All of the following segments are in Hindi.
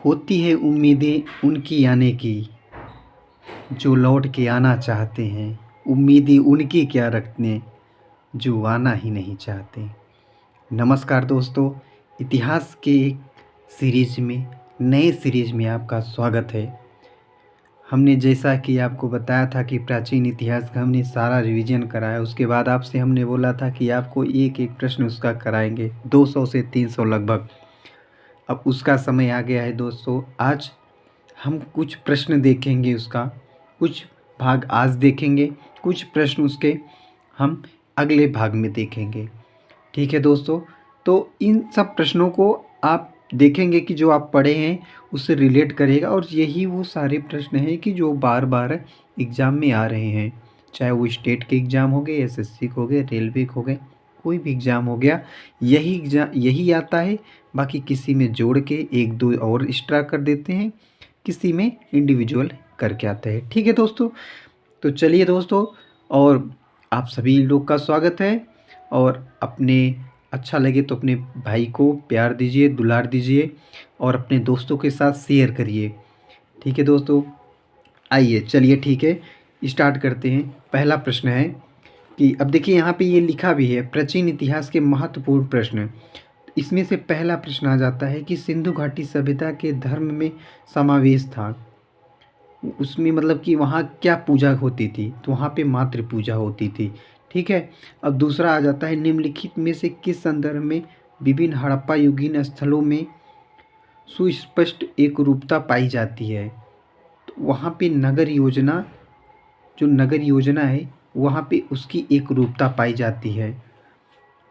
होती है उम्मीदें उनकी आने की, जो लौट के आना चाहते हैं। उम्मीदें उनकी क्या रखने, जो आना ही नहीं चाहते। नमस्कार दोस्तों, इतिहास के एक सीरीज में, नए सीरीज में आपका स्वागत है। हमने जैसा कि आपको बताया था कि प्राचीन इतिहास का हमने सारा रिवीजन कराया। उसके बाद आपसे हमने बोला था कि आपको एक एक प्रश्न उसका कराएंगे, 200 से 300 लगभग। अब उसका समय आ गया है दोस्तों। आज हम कुछ प्रश्न देखेंगे, उसका कुछ भाग आज देखेंगे, कुछ प्रश्न उसके हम अगले भाग में देखेंगे। ठीक है दोस्तों, तो इन सब प्रश्नों को आप देखेंगे कि जो आप पढ़े हैं उससे रिलेट करेगा, और यही वो सारे प्रश्न हैं कि जो बार बार एग्ज़ाम में आ रहे हैं, चाहे वो स्टेट के एग्ज़ाम हो गए, एसएससी के हो गए, रेलवे के हो गए, कोई भी एग्ज़ाम हो गया, यही आता है। बाकी किसी में जोड़ के एक दो और एक्स्ट्रा कर देते हैं, किसी में इंडिविजुअल करके आते हैं। ठीक है दोस्तों, तो चलिए दोस्तों, और आप सभी लोग का स्वागत है। और अपने अच्छा लगे तो अपने भाई को प्यार दीजिए, दुलार दीजिए, और अपने दोस्तों के साथ शेयर करिए। ठीक है दोस्तों, आइए चलिए, ठीक है, स्टार्ट करते हैं। पहला प्रश्न है कि अब देखिए यहाँ पे ये लिखा भी है, प्राचीन इतिहास के महत्वपूर्ण प्रश्न। इसमें से पहला प्रश्न आ जाता है कि सिंधु घाटी सभ्यता के धर्म में समावेश था। उसमें मतलब कि वहाँ क्या पूजा होती थी, तो वहाँ पे मातृ पूजा होती थी। ठीक है। अब दूसरा आ जाता है, निम्नलिखित में से किस संदर्भ में विभिन्न हड़प्पा युगीन स्थलों में सुस्पष्ट एकरूपता पाई जाती है। तो वहाँ पे नगर योजना, जो नगर योजना है वहाँ पे उसकी एकरूपता पाई जाती है।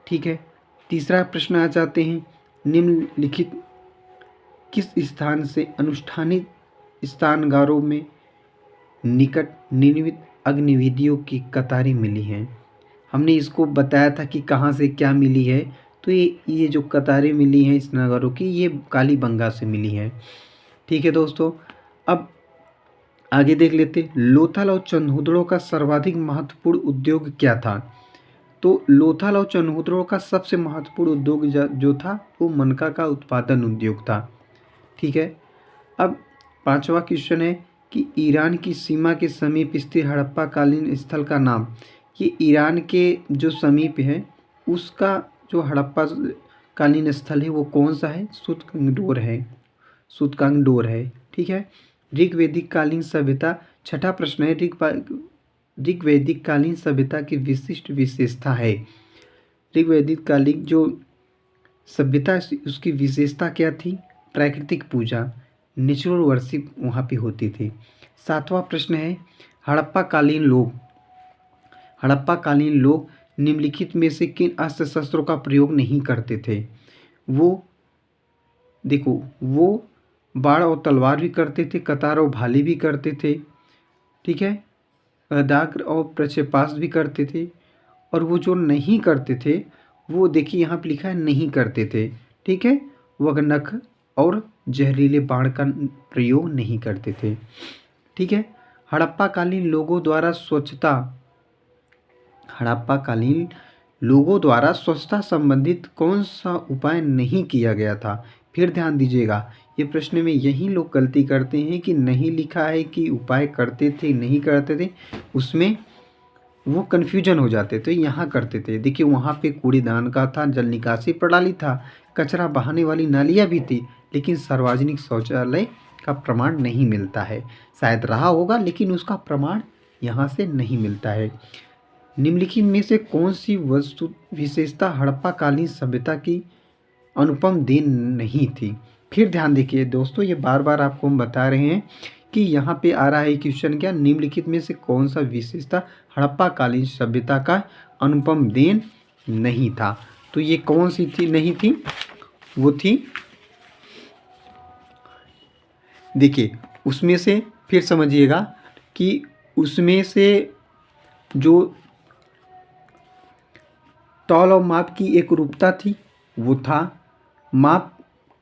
ठीक है। तीसरा प्रश्न आ जाते हैं, निम्नलिखित किस स्थान से अनुष्ठानित स्थानगारों में निकट निर्मित अग्निवेदियों की कतारें मिली हैं। हमने इसको बताया था कि कहाँ से क्या मिली है। तो ये जो कतारें मिली हैं इस नगरों की, ये कालीबंगा से मिली हैं। ठीक है दोस्तों, अब आगे देख लेते। लोथल और चंदहुदड़ों का सर्वाधिक महत्वपूर्ण उद्योग क्या था। तो लोथल और चंदहुदड़ों का सबसे महत्वपूर्ण उद्योग जो था वो मनका का उत्पादन उद्योग था। ठीक है। अब पांचवा क्वेश्चन है कि ईरान की सीमा के समीप स्थित हड़प्पा कालीन स्थल का नाम। ये ईरान के जो समीप है उसका जो हड़प्पा कालीन स्थल है वो कौन सा है, सूतकंगडोर है, सूतकांगडोर है। ठीक है। ऋग्वैदिक कालीन सभ्यता, छठा प्रश्न है, ऋग्वैदिक कालीन सभ्यता की विशिष्ट विशेषता है। ऋग्वैदिक कालीन जो सभ्यता उसकी विशेषता क्या थी, प्राकृतिक पूजा, नेचुरल वर्शिप वहाँ पे होती थी। सातवां प्रश्न है, हड़प्पा कालीन लोग निम्नलिखित में से किन अस्त्र शस्त्रों का प्रयोग नहीं करते थे। वो देखो, वो बाण और तलवार भी करते थे, कतार और भाले भी करते थे। ठीक है। दाग्र और प्रक्षेपास्त्र भी करते थे। और वो जो नहीं करते थे वो देखिए यहाँ पे लिखा है नहीं करते थे। ठीक है। वह नख और जहरीले बाण का प्रयोग नहीं करते थे। ठीक है। हड़प्पा कालीन लोगों द्वारा स्वच्छता संबंधित कौन सा उपाय नहीं किया गया था। फिर ध्यान दीजिएगा, ये प्रश्न में यही लोग गलती करते हैं कि नहीं लिखा है कि उपाय करते थे नहीं करते थे, उसमें वो कन्फ्यूजन हो जाते थे। यहाँ करते थे, देखिए वहाँ पे कूड़ेदान का था, जल निकासी प्रणाली था, कचरा बहाने वाली नालियाँ भी थी, लेकिन सार्वजनिक शौचालय का प्रमाण नहीं मिलता है। शायद रहा होगा लेकिन उसका प्रमाण यहाँ से नहीं मिलता है। निम्नलिखित में से कौन सी वस्तु विशेषता हड़प्पा कालीन सभ्यता की अनुपम देन नहीं थी। फिर ध्यान देखिए दोस्तों, ये बार बार आपको हम बता रहे हैं कि यहाँ पे आ रहा है क्वेश्चन क्या, निम्नलिखित में से कौन सा विशेषता हड़प्पा कालीन सभ्यता का अनुपम देन नहीं था। तो ये कौन सी थी, नहीं थी, वो थी, देखिए उसमें से फिर समझिएगा कि उसमें से जो तौल और माप की एक रूपता थी वो था, माप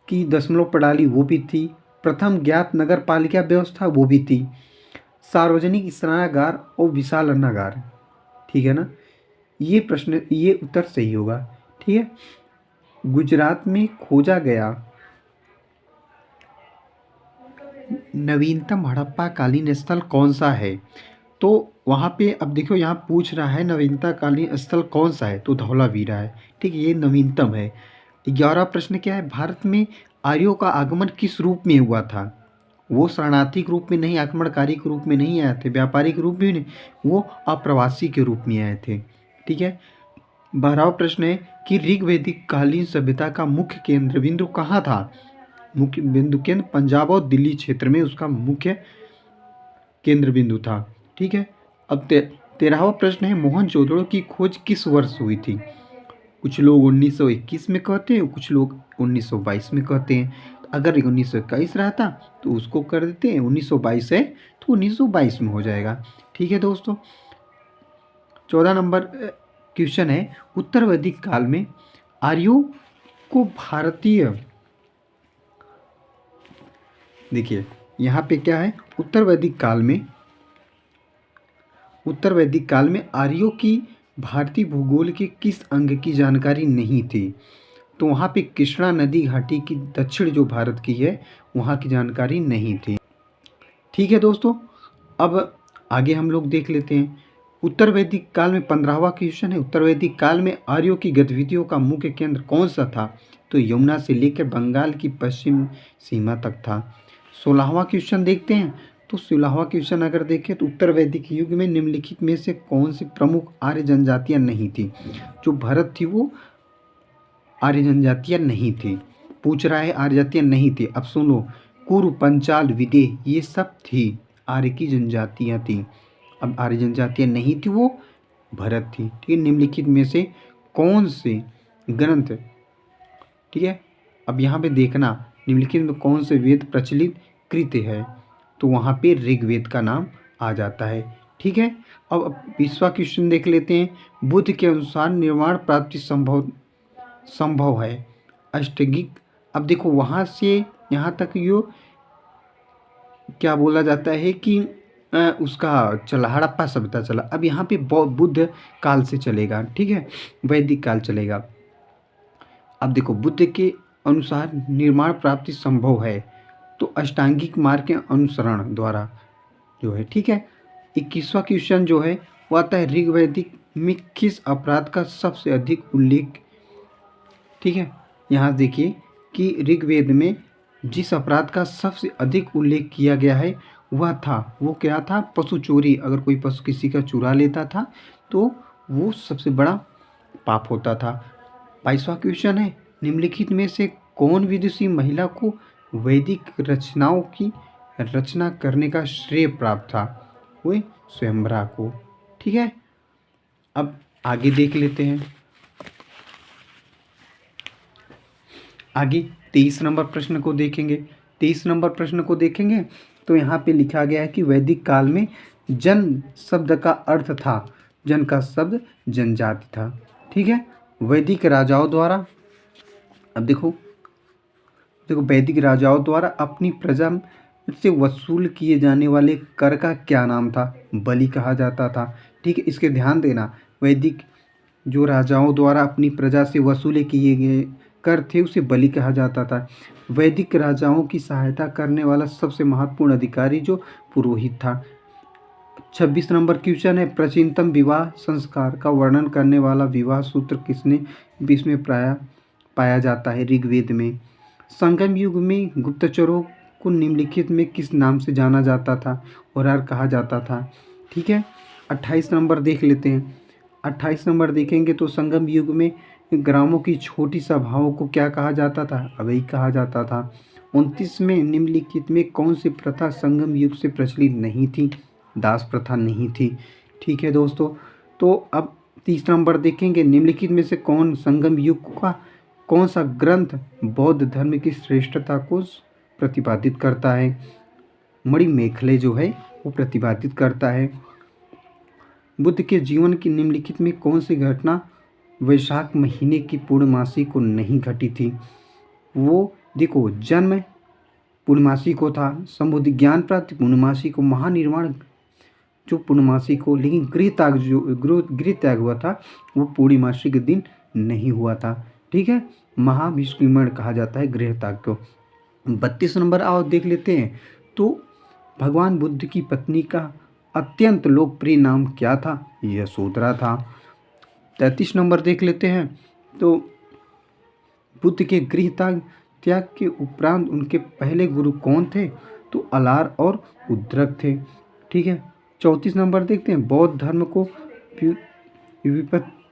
की दशमलव प्रणाली वो भी थी, प्रथम ज्ञात नगर पालिका व्यवस्था वो भी थी, सार्वजनिक स्नानागार और विशाल अन्नागार। ठीक है ना, ये प्रश्न, ये उत्तर सही होगा। ठीक है। गुजरात में खोजा गया नवीनतम हड़प्पा कालीन स्थल कौन सा है? तो वहाँ पे अब देखो यहाँ पूछ रहा है नवीनतम कालीन स्थल कौन सा है, तो धौलावीरा है। ठीक है, ये नवीनतम है। 11वां प्रश्न क्या है? भारत में आर्यों का आगमन किस रूप में हुआ था? वो शरणार्थी के रूप में नहीं, आक्रमणकारी के रूप में नहीं आए थे, व्यापारी के रूप में नहीं, वो अप्रवासी के रूप में आए थे। ठीक है। 12वां प्रश्न है कि ऋग्वैदिक कालीन सभ्यता का मुख्य केंद्र बिंदु कहाँ था? मुख्य बिंदु केंद्र पंजाब और दिल्ली क्षेत्र में उसका मुख्य केंद्र बिंदु था। ठीक है। अब 13वां प्रश्न है मोहनजोदड़ो की खोज किस वर्ष हुई थी? कुछ लोग 1921 में कहते हैं, कुछ लोग 1922 में कहते हैं। तो अगर 1921 रहा था तो उसको कर देते हैं, 1922 है तो 1922 में हो जाएगा। ठीक है दोस्तों। 14 नंबर क्वेश्चन है उत्तर वैदिक काल में आर्यों को भारतीय, देखिए यहाँ पे क्या है, उत्तर वैदिक काल में आर्यों की भारतीय भूगोल के किस अंग की जानकारी नहीं थी? तो वहाँ पे कृष्णा नदी घाटी की दक्षिण जो भारत की है वहाँ की जानकारी नहीं थी। ठीक है दोस्तों। अब आगे हम लोग देख लेते हैं उत्तर वैदिक काल में 15वां क्वेश्चन है उत्तर वैदिक काल में आर्यों की गतिविधियों का मुख्य केंद्र कौन सा था? तो यमुना से लेकर बंगाल की पश्चिम सीमा तक था। 16वां क्वेश्चन देखते हैं। तो 16वां क्वेश्चन अगर देखें तो उत्तर वैदिक युग में निम्नलिखित में से कौन सी प्रमुख आर्य जनजातियां नहीं थी? जो भारत थी वो आर्य जनजातियां नहीं थी। पूछ रहा है आर्य जातियां नहीं थी। अब सुनो, कुरु, पंचाल, विदेह ये सब थी, आर्य की जनजातियां थी। अब आर्य जनजातियां नहीं थी, वो भरत थी। ठीक है। निम्नलिखित में से कौन से ग्रंथ, ठीक है, अब यहाँ पे देखना निम्नलिखित में कौन से वेद प्रचलित कृत है? तो वहाँ पे ऋग्वेद का नाम आ जाता है। ठीक है। अब 20वां क्वेश्चन देख लेते हैं। बुद्ध के अनुसार निर्वाण प्राप्ति संभव है अष्टगिक। अब देखो वहाँ से यहाँ तक यो क्या बोला जाता है कि उसका चला हड़प्पा सभ्यता चला। अब यहाँ पे बुद्ध काल से चलेगा। ठीक है, वैदिक काल चलेगा। अब देखो बुद्ध के अनुसार निर्माण प्राप्ति संभव है तो अष्टांगिक मार्ग के अनुसरण द्वारा जो है। ठीक है। 21वां क्वेश्चन जो है वो आता है ऋग्वैदिक में किस अपराध का सबसे अधिक उल्लेख? ठीक है, यहाँ देखिए कि ऋग्वेद में जिस अपराध का सबसे अधिक उल्लेख किया गया है वो क्या था? पशु चोरी। अगर कोई पशु किसी का चुरा लेता था तो वो सबसे बड़ा पाप होता था। 22वां क्वेश्चन है निम्नलिखित में से कौन विदुषी महिला को वैदिक रचनाओं की रचना करने का श्रेय प्राप्त था? वह स्वयंवरा को। ठीक है। अब आगे देख लेते हैं। आगे 23 नंबर प्रश्न को देखेंगे। 23 नंबर प्रश्न को देखेंगे तो यहाँ पे लिखा गया है कि वैदिक काल में जन शब्द का अर्थ था, जन का शब्द जनजाति था। ठीक है। वैदिक राजाओं द्वारा, अब देखो वैदिक राजाओं द्वारा अपनी प्रजा से वसूल किए जाने वाले कर का क्या नाम था? बलि कहा जाता था। ठीक है, इसके ध्यान देना। वैदिक जो राजाओं द्वारा अपनी प्रजा से वसूले किए गए कर थे उसे बलि कहा जाता था। वैदिक राजाओं की सहायता करने वाला सबसे महत्वपूर्ण अधिकारी जो पुरोहित था। 26 नंबर क्वेश्चन है प्राचीनतम विवाह संस्कार का वर्णन करने वाला विवाह सूत्र किसमें पाया जाता है? ऋग्वेद में। संगम युग में गुप्तचरों को निम्नलिखित में किस नाम से जाना जाता था और कहा जाता था? ठीक है। 28 नंबर देख लेते हैं। 28 नंबर देखेंगे तो संगम युग में ग्रामों की छोटी सभाओं को क्या कहा जाता था? अवई कहा जाता था। 29 में निम्नलिखित में कौन सी प्रथा संगम युग से प्रचलित नहीं थी? दास प्रथा नहीं थी। ठीक है दोस्तों। तो अब 30 नंबर देखेंगे निम्नलिखित में से कौन संगम युग का कौन सा ग्रंथ बौद्ध धर्म की श्रेष्ठता को प्रतिपादित करता है? मणिमेखले जो है वो प्रतिपादित करता है। बुद्ध के जीवन की निम्नलिखित में कौन सी घटना वैशाख महीने की पूर्णमासी को नहीं घटी थी? वो देखो जन्म पूर्णमासी को था, संबुद्धि ज्ञान प्राप्ति पूर्णमासी को, महानिर्वाण जो पूर्णमासी को, लेकिन गृह त्याग हुआ था वो पूर्णिमासी के दिन नहीं हुआ था। ठीक है, महाविष्णुमण कहा जाता है गृह त्याग को। 32 नंबर आओ देख लेते हैं। तो भगवान बुद्ध की पत्नी का अत्यंत लोकप्रिय नाम क्या था? यशोधरा था। 33 नंबर देख लेते हैं। तो बुद्ध के गृह त्याग के उपरांत उनके पहले गुरु कौन थे? तो अलार और उद्रक थे। ठीक है। 34 नंबर देखते हैं। बौद्ध धर्म को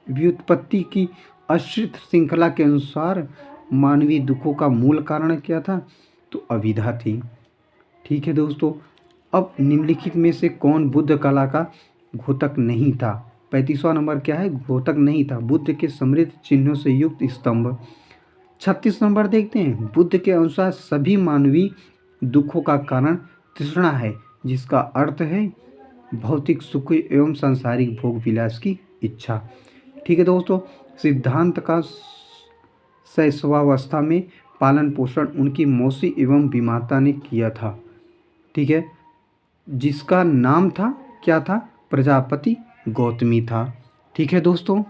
व्युत्पत्ति की आश्रित श्रृंखला के अनुसार मानवीय दुखों का मूल कारण क्या था? तो अविद्या थी। ठीक है दोस्तों। अब निम्नलिखित में से कौन बुद्ध कला का घोतक नहीं था? 35वां नंबर क्या है? घोतक नहीं था। बुद्ध के समृद्ध चिन्हों से युक्त स्तंभ। 36 नंबर देखते हैं। बुद्ध के अनुसार सभी मानवीय दुखों का कारण तृष्णा है, जिसका अर्थ है भौतिक सुख एवं सांसारिक भोग विलास की इच्छा। ठीक है दोस्तों। सिद्धांत का शैशवावस्था में पालन पोषण उनकी मौसी एवं विमाता ने किया था। ठीक है। जिसका नाम था क्या था? प्रजापति गौतमी था। ठीक है दोस्तों।